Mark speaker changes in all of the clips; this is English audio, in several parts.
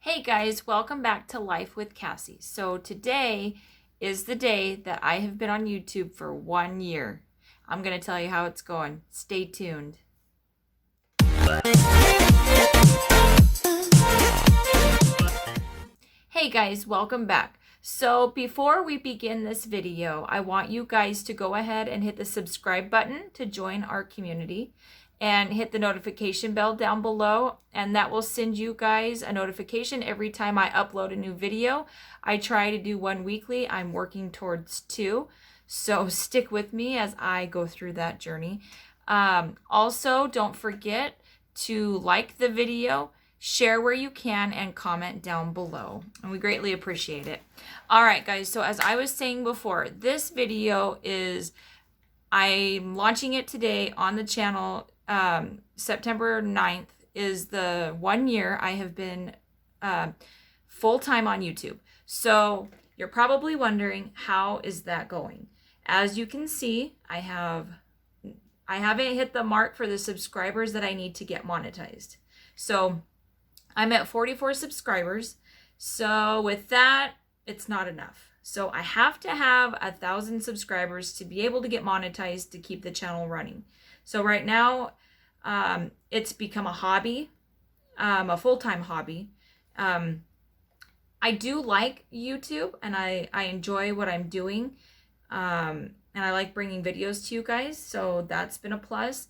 Speaker 1: Hey guys, welcome back to Life with Cassie. So today is the day that I have been on YouTube for 1 year. I'm going to tell you how it's going. Stay tuned. Hey guys, welcome back. So before we begin this video, I want you guys to go ahead and hit the subscribe button to join our community and hit the notification bell down below, and that will send you guys a notification every time I upload a new video. I try to do one weekly. I'm working towards 2, so stick with me as I go through that journey. Also, don't forget to like the video, share where you can, and comment down below, and we greatly appreciate it. All right guys, so as I was saying before, this video is, I'm launching it today on the channel. September 9th is the 1 year I have been full-time on YouTube. So you're probably wondering, how is that going? As you can see, I haven't hit the mark for the subscribers that I need to get monetized. So I'm at 44 subscribers. So with that, it's not enough. So I have to have 1,000 subscribers to be able to get monetized to keep the channel running. So right now, it's become a hobby, a full-time hobby. I do like YouTube, and I enjoy what I'm doing, and I like bringing videos to you guys, so that's been a plus.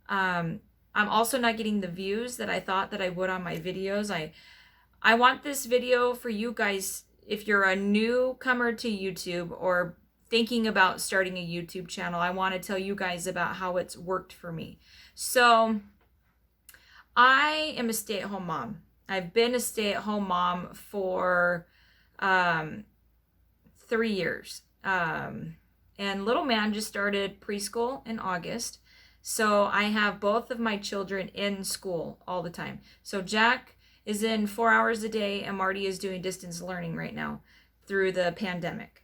Speaker 1: I'm also not getting the views that I thought that I would on my videos. I want this video for you guys, if you're a newcomer to YouTube or thinking about starting a YouTube channel, I want to tell you guys about how it's worked for me. So I am a stay-at-home mom. I've been a stay-at-home mom for 3 years. And little man just started preschool in August. So I have both of my children in school all the time. So Jack is in 4 hours a day, and Marty is doing distance learning right now through the pandemic.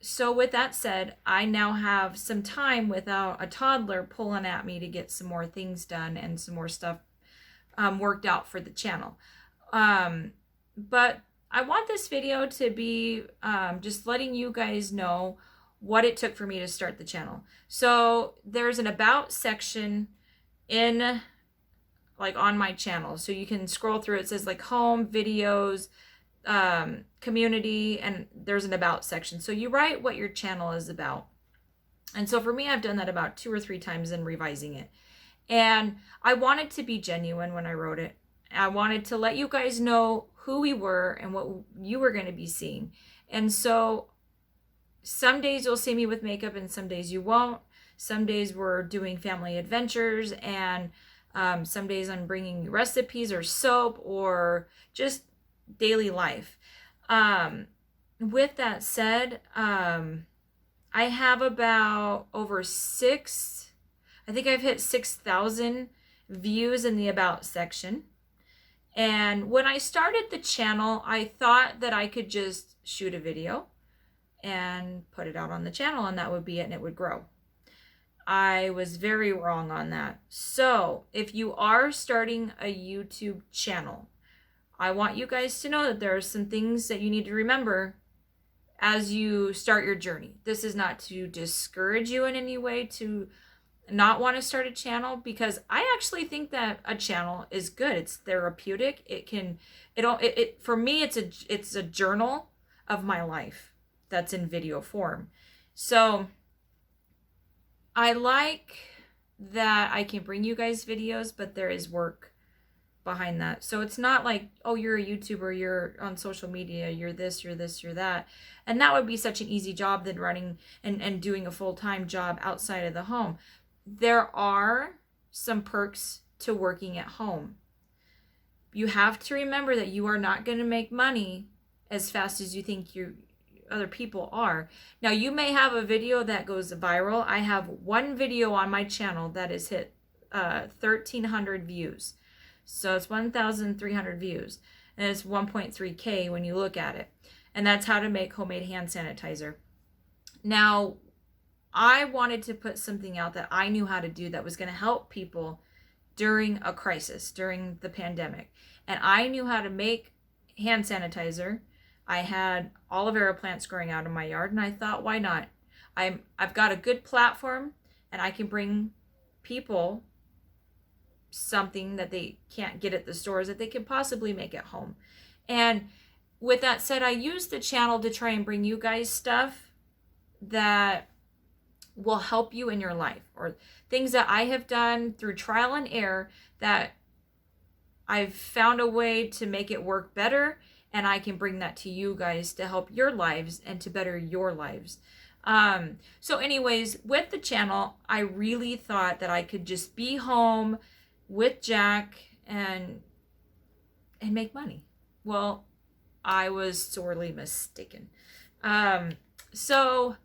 Speaker 1: So with that said, I now have some time without a toddler pulling at me to get some more things done and some more stuff worked out for the channel. But I want this video to be just letting you guys know what it took for me to start the channel. So there's an about section in, like, on my channel. So you can scroll through. It says like home, videos, community, and there's an about section. So you write what your channel is about. And so for me, I've done that about 2 or 3 times and revising it. And I wanted to be genuine when I wrote it. I wanted to let you guys know who we were and what you were going to be seeing. And so some days you'll see me with makeup and some days you won't. Some days we're doing family adventures, and some days I'm bringing recipes or soap or just daily life. With that said, I have about over I think I've hit 6,000 views in the about section. And when I started the channel, I thought that I could just shoot a video and put it out on the channel, and that would be it, and it would grow. I was very wrong on that. So if you are starting a YouTube channel, I want you guys to know that there are some things that you need to remember as you start your journey. This is not to discourage you in any way to not want to start a channel, because I actually think that a channel is good. It's therapeutic. For me, it's a journal of my life that's in video form. So I like that I can bring you guys videos, but there is work behind that. So it's not like, oh, you're a YouTuber, you're on social media, you're this, you're that. And that would be such an easy job than running and doing a full-time job outside of the home. There are some perks to working at home. You have to remember that you are not going to make money as fast as you think other people are. Now, you may have a video that goes viral. I have one video on my channel that has hit 1,300 views. So it's 1,300 views, and it's 1.3K when you look at it. And that's how to make homemade hand sanitizer. Now, I wanted to put something out that I knew how to do that was going to help people during a crisis, during the pandemic. And I knew how to make hand sanitizer. I had aloe vera plants growing out in my yard, and I thought, why not? I've got a good platform, and I can bring people something that they can't get at the stores that they can possibly make at home. And with that said, I use the channel to try and bring you guys stuff that will help you in your life, or things that I have done through trial and error that I've found a way to make it work better, and I can bring that to you guys to help your lives and to better your lives. So anyways, with the channel, I really thought that I could just be home with Jack and make money. Well, I was sorely mistaken. So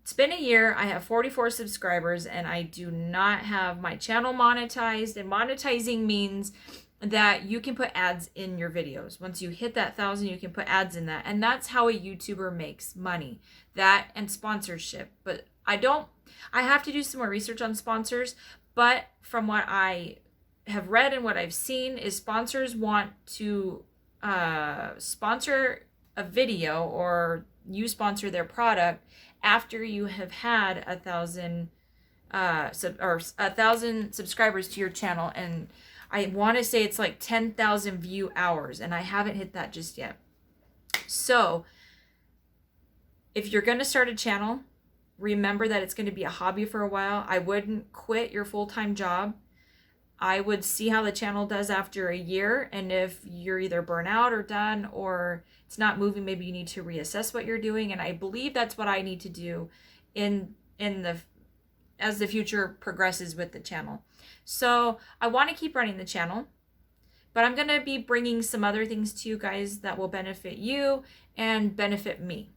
Speaker 1: it's been a year. I have 44 subscribers, and I do not have my channel monetized. And monetizing means that you can put ads in your videos. Once you hit that 1,000, you can put ads in that. And that's how a YouTuber makes money. That and sponsorship. But I have to do some more research on sponsors. But from what I have read and what I've seen is sponsors want to sponsor a video, or you sponsor their product after you have had 1,000 subscribers to your channel. And I want to say it's like 10,000 view hours, and I haven't hit that just yet. So if you're going to start a channel, remember that it's going to be a hobby for a while. I wouldn't quit your full-time job. I would see how the channel does after a year, and if you're either burnt out or done, or it's not moving, maybe you need to reassess what you're doing. And I believe that's what I need to do as the future progresses with the channel. So I want to keep running the channel, but I'm going to be bringing some other things to you guys that will benefit you and benefit me.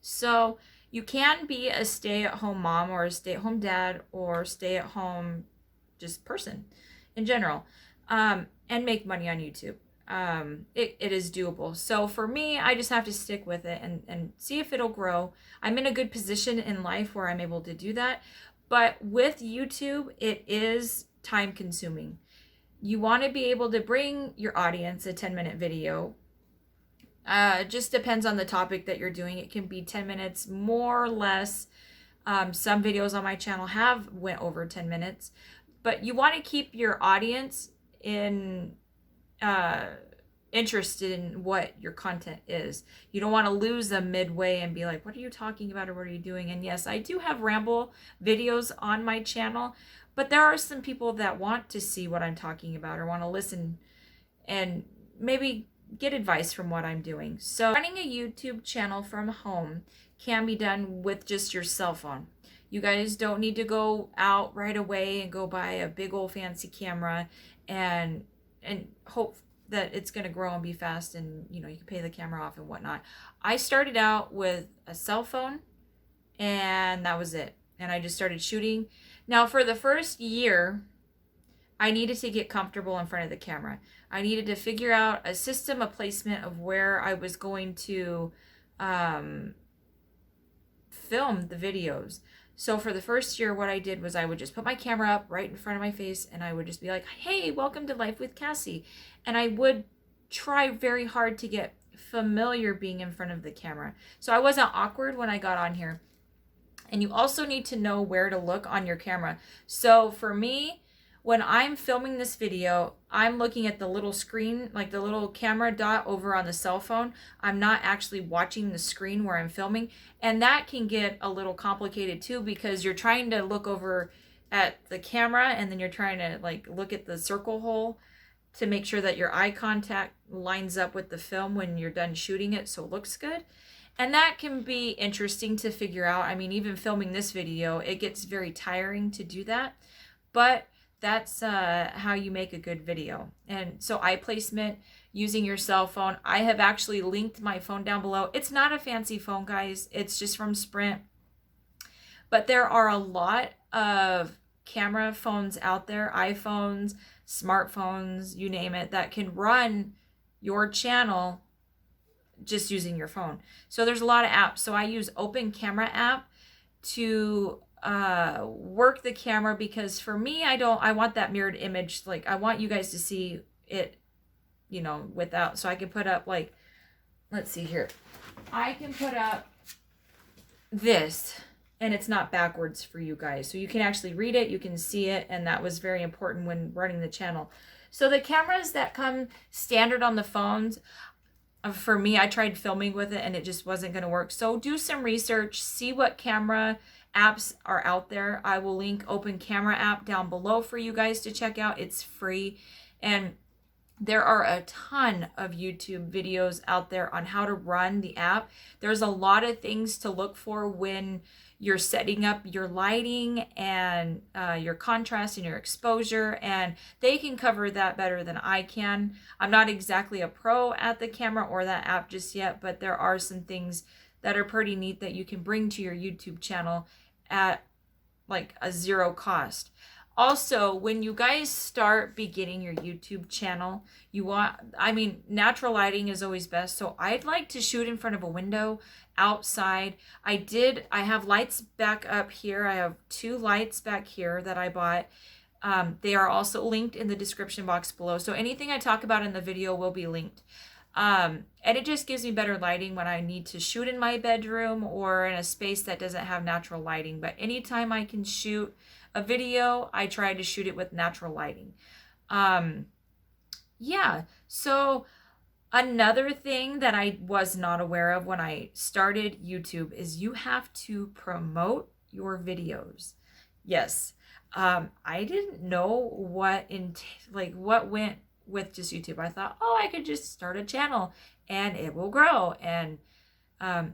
Speaker 1: So you can be a stay-at-home mom, or a stay-at-home dad, or stay-at-home just person in general, and make money on YouTube. It is doable. So for me, I just have to stick with it and see if it'll grow. I'm in a good position in life where I'm able to do that. But with YouTube, it is time consuming. You want to be able to bring your audience a 10-minute video. It just depends on the topic that you're doing. It can be 10 minutes, more or less. Some videos on my channel have went over 10 minutes. But you want to keep your audience interested in what your content is. You don't want to lose them midway and be like, what are you talking about, or what are you doing? And yes, I do have ramble videos on my channel, but there are some people that want to see what I'm talking about, or want to listen and maybe get advice from what I'm doing. So running a YouTube channel from home can be done with just your cell phone. You guys don't need to go out right away and go buy a big old fancy camera and hope that it's going to grow and be fast, and you can pay the camera off and whatnot. I started out with a cell phone, and that was it. And I just started shooting. Now for the first year, I needed to get comfortable in front of the camera. I needed to figure out a system, a placement of where I was going to film the videos. So for the first year, what I did was I would just put my camera up right in front of my face, and I would just be like, hey, welcome to Life with Cassie. And I would try very hard to get familiar being in front of the camera, so I wasn't awkward when I got on here. And you also need to know where to look on your camera. So for me, when I'm filming this video, I'm looking at the little screen, like the little camera dot over on the cell phone. I'm not actually watching the screen where I'm filming. And that can get a little complicated too, because you're trying to look over at the camera, and then you're trying to look at the circle hole to make sure that your eye contact lines up with the film when you're done shooting it, so it looks good. And that can be interesting to figure out. I mean, even filming this video, it gets very tiring to do that. But that's how you make a good video. And so eye placement using your cell phone. I have actually linked my phone down below. It's not a fancy phone, guys. It's just from Sprint. But there are a lot of camera phones out there, iPhones, smartphones, you name it, that can run your channel just using your phone. So there's a lot of apps. So I use Open Camera app to work the camera, because for me, I want that mirrored image. Like, I want you guys to see it, you know, without, so I can put up, like, let's see here. I can put up this and it's not backwards for you guys. So you can actually read it, you can see it, and that was very important when running the channel. So the cameras that come standard on the phones, for me, I tried filming with it and it just wasn't going to work. So do some research, see what camera apps are out there. I will link Open Camera app down below for you guys to check out. It's free, and there are a ton of YouTube videos out there on how to run the app. There's a lot of things to look for when you're setting up your lighting and your contrast and your exposure, and they can cover that better than I can. I'm not exactly a pro at the camera or that app just yet, but there are some things that are pretty neat that you can bring to your YouTube channel at like a zero cost. Also, when you guys start beginning your YouTube channel, natural lighting is always best. So I'd like to shoot in front of a window outside. I have lights back up here. I have 2 lights back here that I bought. They are also linked in the description box below. So anything I talk about in the video will be linked. And it just gives me better lighting when I need to shoot in my bedroom or in a space that doesn't have natural lighting. But anytime I can shoot a video, I try to shoot it with natural lighting. Yeah, so another thing that I was not aware of when I started YouTube is you have to promote your videos. Yes, I didn't know what went with just YouTube. I thought, oh, I could just start a channel and it will grow. And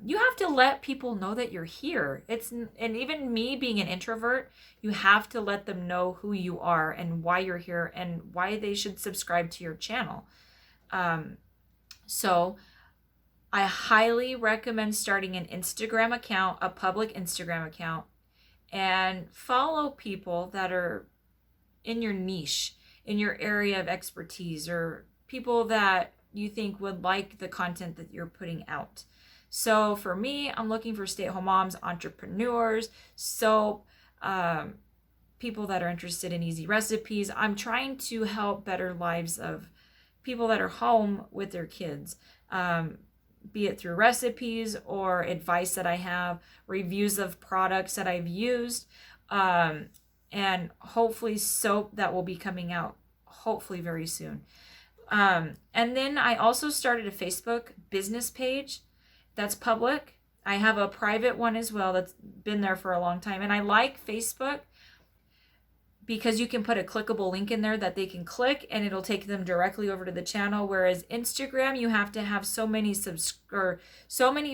Speaker 1: you have to let people know that you're here. And even me being an introvert, you have to let them know who you are and why you're here and why they should subscribe to your channel. So I highly recommend starting an Instagram account, a public Instagram account, and follow people that are in your niche, in your area of expertise, or people that you think would like the content that you're putting out. So for me, I'm looking for stay-at-home moms, entrepreneurs, soap, people that are interested in easy recipes. I'm trying to help better lives of people that are home with their kids, be it through recipes or advice that I have, reviews of products that I've used, and hopefully soap that will be coming out hopefully very soon. And then I also started a Facebook business page that's public. I have a private one as well that's been there for a long time. And I like Facebook because you can put a clickable link in there that they can click and it'll take them directly over to the channel. Whereas Instagram, you have to have so many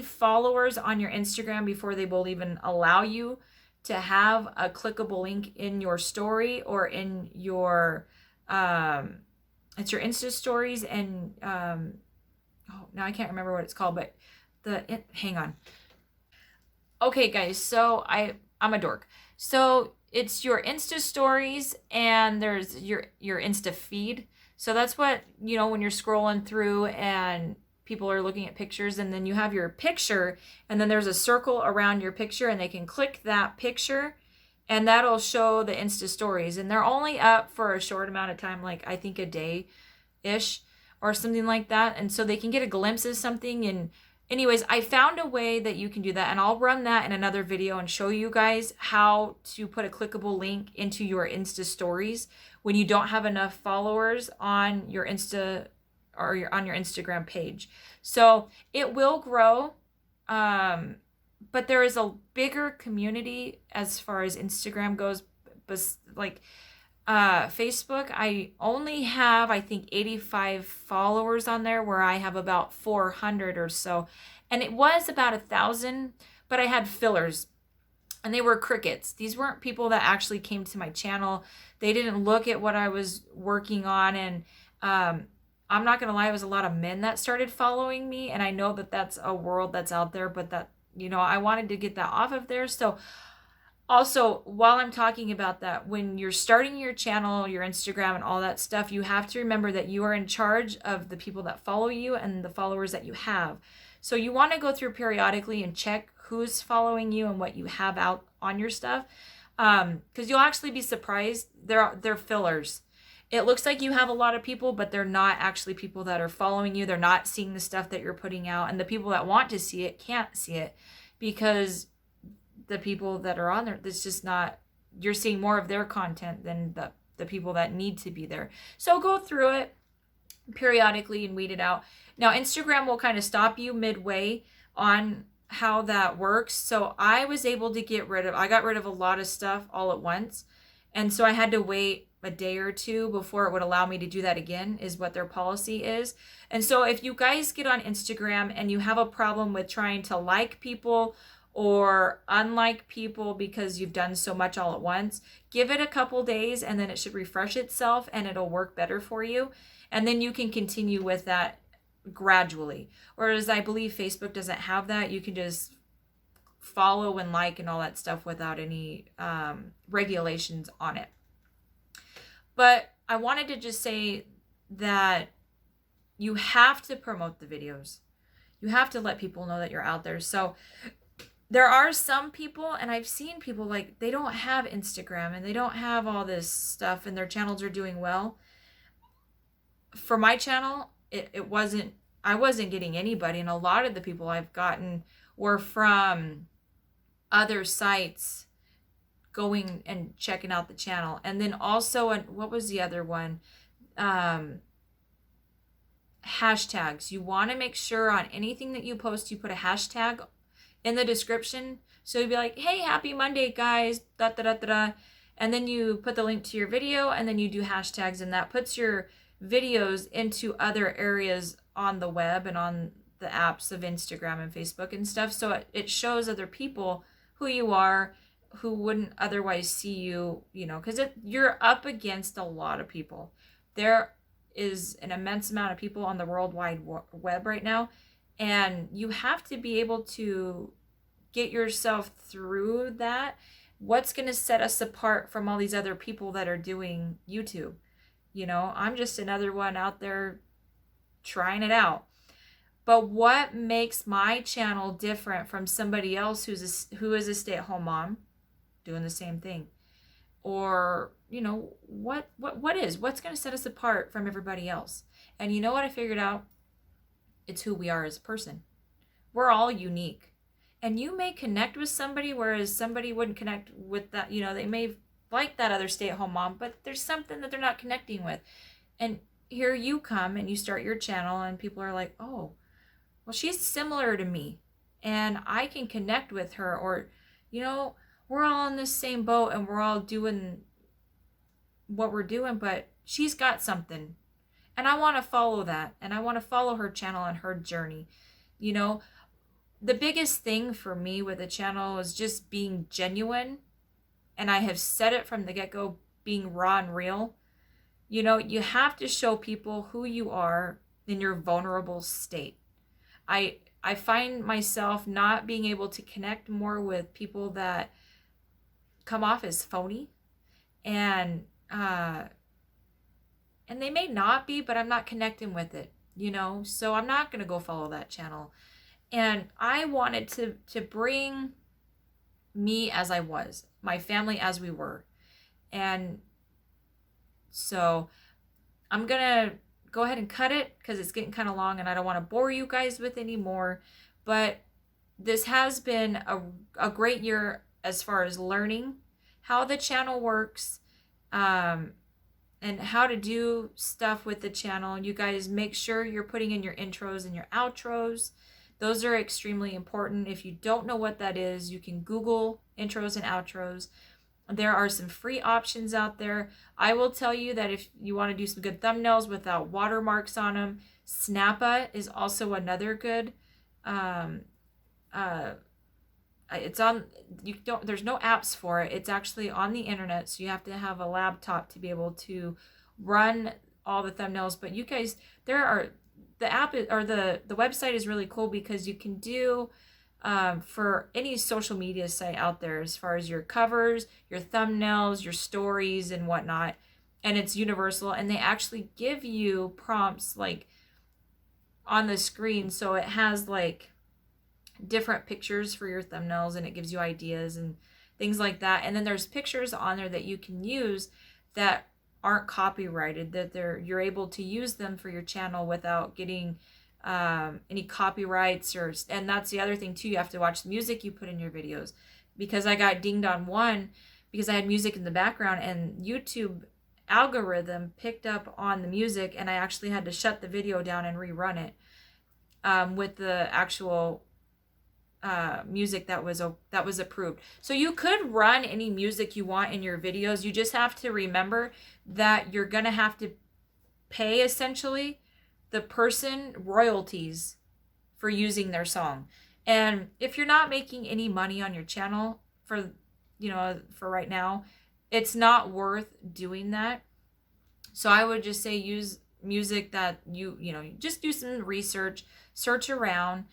Speaker 1: followers on your Instagram before they will even allow you to have a clickable link in your story or in your, it's your Insta stories. And, now I can't remember what it's called, but hang on. Okay, guys, so I'm a dork. So it's your Insta stories and there's your Insta feed. So that's what, when you're scrolling through and people are looking at pictures, and then you have your picture and then there's a circle around your picture and they can click that picture and that'll show the Insta stories. And they're only up for a short amount of time, like I think a day-ish or something like that. And so they can get a glimpse of something. And anyways, I found a way that you can do that, and I'll run that in another video and show you guys how to put a clickable link into your Insta stories when you don't have enough followers on your Insta or on your Instagram page. So it will grow, but there is a bigger community as far as Instagram goes. But like Facebook, I only have, I think, 85 followers on there, where I have about 400 or so. And it was about 1,000, but I had fillers and they were crickets. These weren't people that actually came to my channel. They didn't look at what I was working on. And I'm not going to lie, it was a lot of men that started following me. And I know that that's a world that's out there, but that, I wanted to get that off of there. So Also, while I'm talking about that, when you're starting your channel, your Instagram and all that stuff, you have to remember that you are in charge of the people that follow you and the followers that you have. So you want to go through periodically and check who's following you and what you have out on your stuff. Because you'll actually be surprised. They're fillers. It looks like you have a lot of people, but they're not actually people that are following you. They're not seeing the stuff that you're putting out. And the people that want to see it can't see it because the people that are on there, that's just not, you're seeing more of their content than the people that need to be there. So go through it periodically and weed it out. Now, Instagram will kind of stop you midway on how that works. So I was able to I got rid of a lot of stuff all at once. And so I had to wait a day or two before it would allow me to do that again, is what their policy is. And so if you guys get on Instagram and you have a problem with trying to like people or unlike people because you've done so much all at once, give it a couple days and then it should refresh itself and it'll work better for you. And then you can continue with that gradually. Whereas I believe Facebook doesn't have that. You can just follow and like and all that stuff without any regulations on it. But I wanted to just say that you have to promote the videos. You have to let people know that you're out there. So there are some people, and I've seen people like they don't have Instagram and they don't have all this stuff and their channels are doing well. For my channel, I wasn't getting anybody, and a lot of the people I've gotten were from other sites going and checking out the channel. And then also, what was the other one? Hashtags. You want to make sure on anything that you post, you put a hashtag in the description. So you'd be like, hey, happy Monday, guys, da da da da da. And then you put the link to your video and then you do hashtags, and that puts your videos into other areas on the web and on the apps of Instagram and Facebook and stuff. So it shows other people who you are, who wouldn't otherwise see you, because you're up against a lot of people. There is an immense amount of people on the World Wide Web right now. And you have to be able to get yourself through that. What's going to set us apart from all these other people that are doing YouTube? I'm just another one out there trying it out. But what makes my channel different from somebody else who is a stay-at-home mom doing the same thing? Or, what's going to set us apart from everybody else? And you know what I figured out? It's who we are as a person. We're all unique. And you may connect with somebody, whereas somebody wouldn't connect with that. They may like that other stay-at-home mom, but there's something that they're not connecting with. And here you come and you start your channel and people are like, oh, well, she's similar to me and I can connect with her. Or, we're all in the same boat and we're all doing what we're doing, but she's got something. And I want to follow that. And I want to follow her channel and her journey. The biggest thing for me with the channel is just being genuine. And I have said it from the get-go, being raw and real. You have to show people who you are in your vulnerable state. I find myself not being able to connect more with people that come off as phony. And they may not be, but I'm not connecting with it, so I'm not going to go follow that channel. And I wanted to bring me as I was, my family as we were. And so I'm going to go ahead and cut it because it's getting kind of long and I don't want to bore you guys with any more. But this has been a great year as far as learning how the channel works, and how to do stuff with the channel. You guys make sure you're putting in your intros and your outros. Those are extremely important. If you don't know what that is, you can Google intros and outros. There are some free options out there. I will tell you that if you want to do some good thumbnails without watermarks on them, Snappa is also another good. It's on, there's no apps for it. It's actually on the internet, so you have to have a laptop to be able to run all the thumbnails. But you guys, the app is, or the website is really cool because you can do for any social media site out there, as far as your covers, your thumbnails, your stories and whatnot. And it's universal, and they actually give you prompts like on the screen. So it has like different pictures for your thumbnails, and it gives you ideas and things like that. And then there's pictures on there that you can use that aren't copyrighted, that you're able to use them for your channel without getting any copyrights. And that's the other thing too, you have to watch the music you put in your videos, because I got dinged on one because I had music in the background, and YouTube algorithm picked up on the music, and I actually had to shut the video down and rerun it with the actual music that was approved. So you could run any music you want in your videos. You just have to remember that you're gonna have to pay essentially the person royalties for using their song. And if you're not making any money on your channel for right now, it's not worth doing that. So I would just say use music that you just do some research, search around.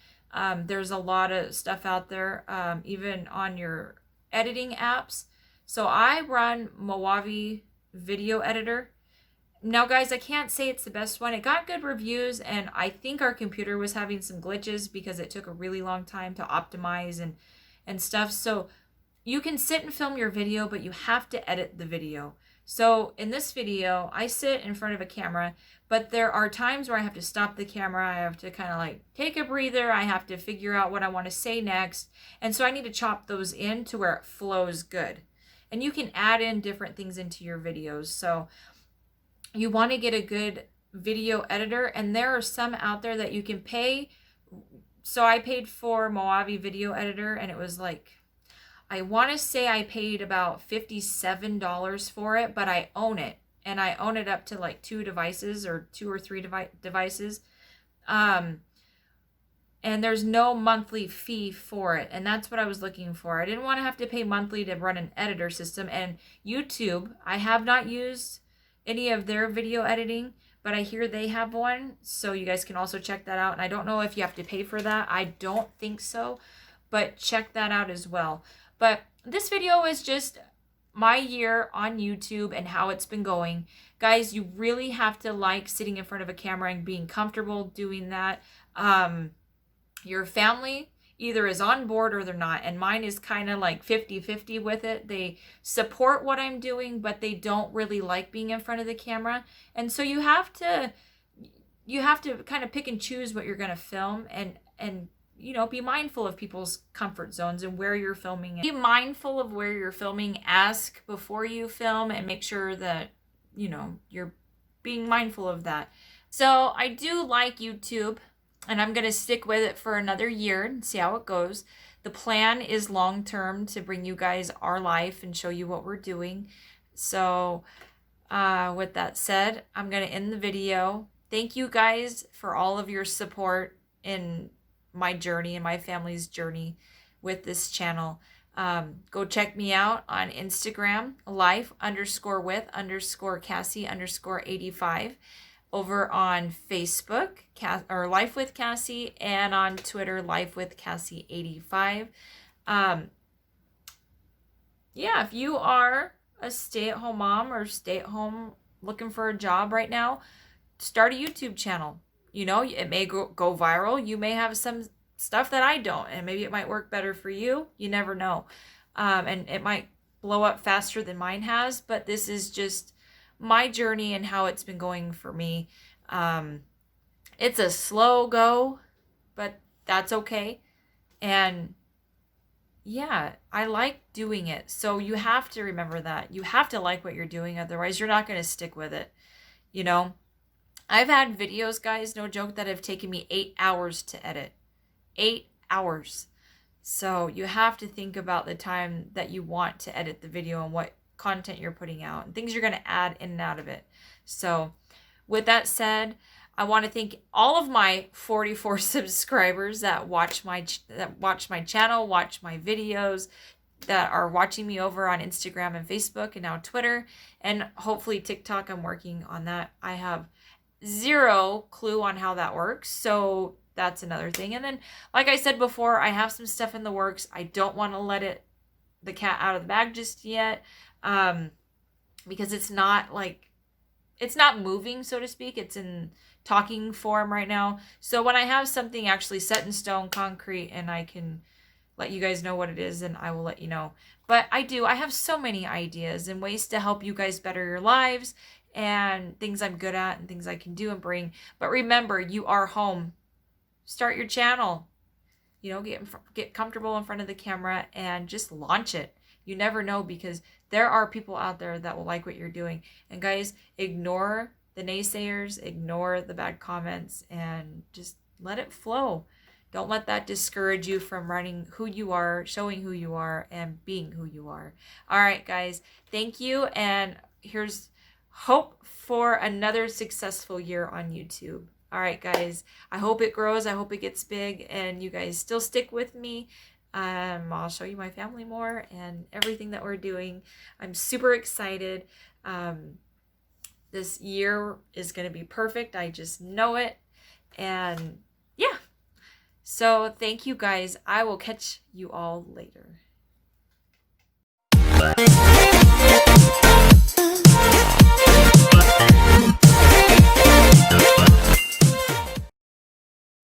Speaker 1: There's a lot of stuff out there, even on your editing apps. So I run Movavi Video Editor. Now, guys, I can't say it's the best one. It got good reviews, and I think our computer was having some glitches because it took a really long time to optimize and stuff. So you can sit and film your video, but you have to edit the video. So in this video, I sit in front of a camera, but there are times where I have to stop the camera. I have to kind of like take a breather. I have to figure out what I want to say next. And so I need to chop those in to where it flows good. And you can add in different things into your videos. So you want to get a good video editor, and there are some out there that you can pay. So I paid for Movavi Video Editor, and it was like, I want to say I paid about $57 for it, but I own it, and I own it up to like 2 devices or 2 or 3 devices. And there's no monthly fee for it, and that's what I was looking for. I didn't want to have to pay monthly to run an editor system. And YouTube, I have not used any of their video editing, but I hear they have one, so you guys can also check that out. And I don't know if you have to pay for that. I don't think so, but check that out as well. But this video is just my year on YouTube and how it's been going. Guys, you really have to like sitting in front of a camera and being comfortable doing that. Your family either is on board or they're not. And mine is kind of like 50-50 with it. They support what I'm doing, but they don't really like being in front of the camera. And so you have to kind of pick and choose what you're going to film, and be mindful of people's comfort zones and where you're filming. Be mindful of where you're filming. Ask before you film and make sure that, you're being mindful of that. So I do like YouTube, and I'm going to stick with it for another year and see how it goes. The plan is long-term to bring you guys our life and show you what we're doing. So with that said, I'm going to end the video. Thank you guys for all of your support in my journey and my family's journey with this channel. Go check me out on Instagram, life_with_Cassie_85, over on Facebook, or Life with Cassie, and on Twitter, lifewithcassie85. Yeah, if you are a stay-at-home mom or stay-at-home looking for a job right now, start a YouTube channel. It may go viral. You may have some stuff that I don't, and maybe it might work better for you. You never know. And it might blow up faster than mine has, but this is just my journey and how it's been going for me. It's a slow go, but that's okay. And yeah, I like doing it. So you have to remember that. You have to like what you're doing. Otherwise, you're not going to stick with it. I've had videos, guys, no joke, that have taken me 8 hours to edit. 8 hours. So you have to think about the time that you want to edit the video and what content you're putting out and things you're going to add in and out of it. So with that said, I want to thank all of my 44 subscribers that watch my channel, watch my videos, that are watching me over on Instagram and Facebook and now Twitter, and hopefully TikTok. I'm working on that. I have zero clue on how that works. So that's another thing. And then, like I said before, I have some stuff in the works. I don't want to let the cat out of the bag just yet, because it's not moving, so to speak. It's in talking form right now. So when I have something actually set in stone, concrete, and I can let you guys know what it is, and I will let you know. But I have so many ideas and ways to help you guys better your lives, and things I'm good at and things I can do and bring. But remember, you are home. Start your channel. You know, get comfortable in front of the camera and just launch it. You never know, because there are people out there that will like what you're doing. And guys, ignore the naysayers, ignore the bad comments, and just let it flow. Don't let that discourage you from running who you are, showing who you are, and being who you are. All right, guys, thank you. And here's hope for another successful year on YouTube. All right, guys, I hope it grows. I hope it gets big, and you guys still stick with me. I'll show you my family more and everything that we're doing. I'm super excited. This year is going to be perfect. I just know it. And yeah. So thank you, guys. I will catch you all later.